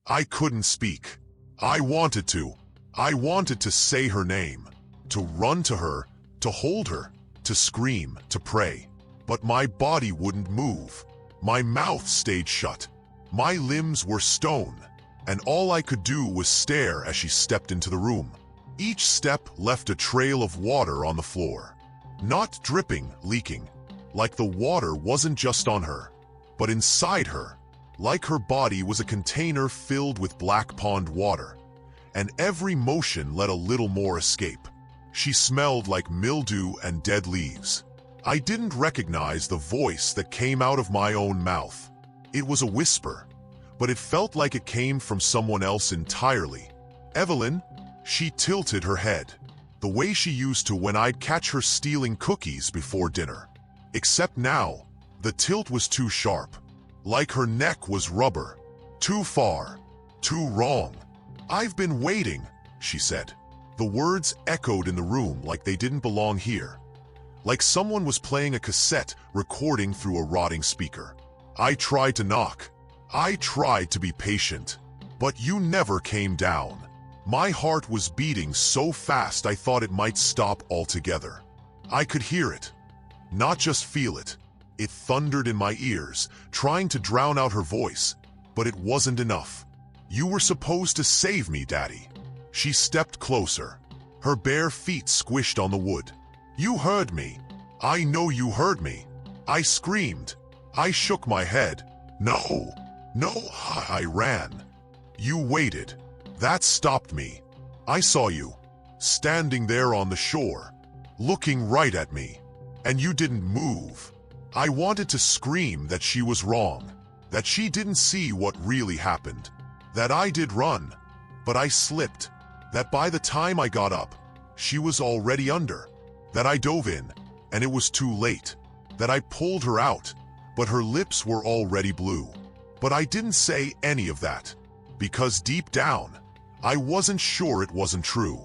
I couldn't speak. I wanted to. I wanted to say her name, to run to her, to hold her, to scream, to pray. But my body wouldn't move. My mouth stayed shut. My limbs were stone, and all I could do was stare as she stepped into the room. Each step left a trail of water on the floor. Not dripping, leaking. Like the water wasn't just on her, but inside her. Like her body was a container filled with black pond water, and every motion let a little more escape. She smelled like mildew and dead leaves. I didn't recognize the voice that came out of my own mouth. It was a whisper, but it felt like it came from someone else entirely. Evelyn, she tilted her head, the way she used to when I'd catch her stealing cookies before dinner. Except now, the tilt was too sharp. Like her neck was rubber. Too far. Too wrong. I've been waiting, she said. The words echoed in the room like they didn't belong here. Like someone was playing a cassette recording through a rotting speaker. I tried to knock. I tried to be patient. But you never came down. My heart was beating so fast I thought it might stop altogether. I could hear it. Not just feel it. It thundered in my ears, trying to drown out her voice, but it wasn't enough. You were supposed to save me, Daddy. She stepped closer. Her bare feet squished on the wood. You heard me. I know you heard me. I screamed. I shook my head. No, I ran. You waited. That stopped me. I saw you, standing there on the shore, looking right at me, and you didn't move. I wanted to scream that she was wrong, that she didn't see what really happened, that I did run, but I slipped, that by the time I got up, she was already under, that I dove in, and it was too late, that I pulled her out, but her lips were already blue. But I didn't say any of that, because deep down, I wasn't sure it wasn't true.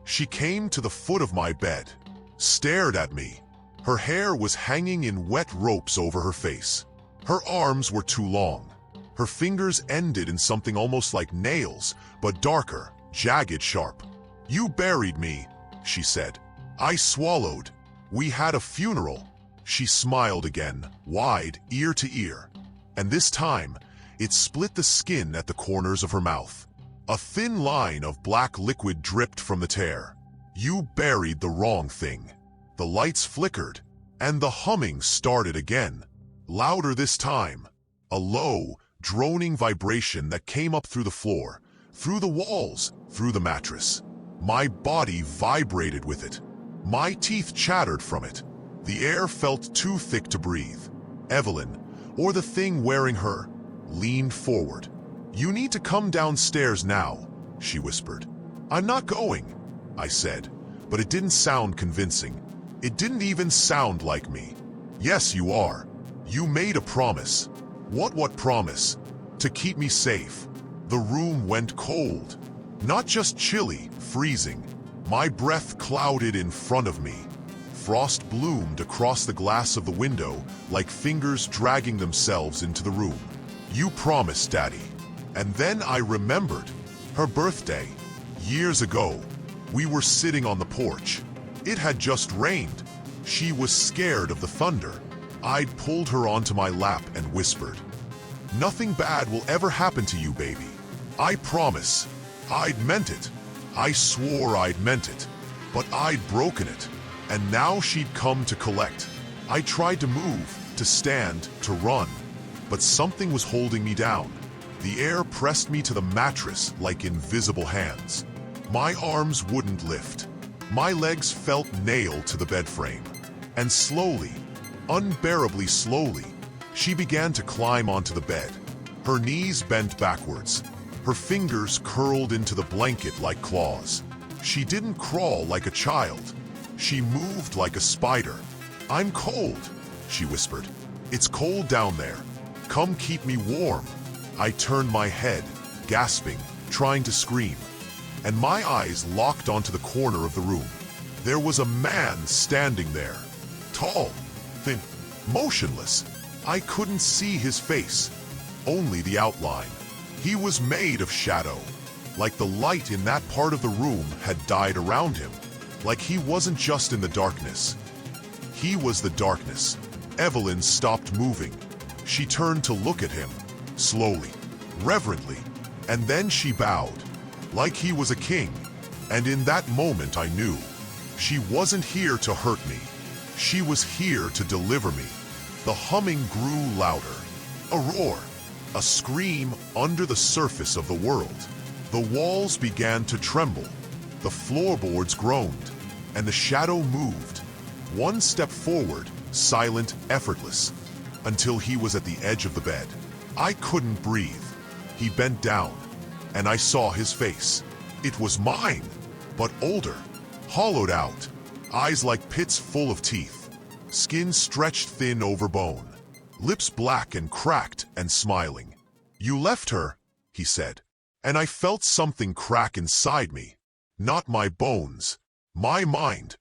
She came to the foot of my bed, stared at me. Her hair was hanging in wet ropes over her face. Her arms were too long. Her fingers ended in something almost like nails, but darker, jagged, sharp. You buried me, she said. I swallowed. We had a funeral. She smiled again, wide, ear to ear. And this time, it split the skin at the corners of her mouth. A thin line of black liquid dripped from the tear. You buried the wrong thing. The lights flickered, and the humming started again. Louder this time. A low, droning vibration that came up through the floor, through the walls, through the mattress. My body vibrated with it. My teeth chattered from it. The air felt too thick to breathe. Evelyn, or the thing wearing her, leaned forward. You need to come downstairs now, she whispered. I'm not going, I said, but it didn't sound convincing. It didn't even sound like me. Yes, you are. You made a promise. What promise? To keep me safe. The room went cold. Not just chilly, freezing. My breath clouded in front of me. Frost bloomed across the glass of the window like fingers dragging themselves into the room. You promised, Daddy. And then I remembered. Her birthday. Years ago. We were sitting on the porch. It had just rained. She was scared of the thunder. I'd pulled her onto my lap and whispered, "Nothing bad will ever happen to you, baby. I promise." I'd meant it. I swore I'd meant it. But I'd broken it. And now she'd come to collect. I tried to move, to stand, to run. But something was holding me down. The air pressed me to the mattress like invisible hands. My arms wouldn't lift. My legs felt nailed to the bed frame. And slowly, unbearably slowly, she began to climb onto the bed. Her knees bent backwards. Her fingers curled into the blanket like claws. She didn't crawl like a child. She moved like a spider. I'm cold, she whispered. It's cold down there. Come keep me warm. I turned my head, gasping, trying to scream. And my eyes locked onto the corner of the room. There was a man standing there. Tall, thin, motionless. I couldn't see his face, only the outline. He was made of shadow, like the light in that part of the room had died around him, like he wasn't just in the darkness. He was the darkness. Evelyn stopped moving. She turned to look at him, slowly, reverently, and then she bowed, like he was a king. And in that moment I knew, she wasn't here to hurt me. She was here to deliver me. The humming grew louder. A roar, a scream under the surface of the world. The walls began to tremble. The floorboards groaned, and the shadow moved. One step forward, silent, effortless, until he was at the edge of the bed. I couldn't breathe. He bent down, and I saw his face. It was mine, but older, hollowed out, eyes like pits full of teeth, skin stretched thin over bone, lips black and cracked and smiling. "You left her," he said, and I felt something crack inside me. Not my bones, my mind.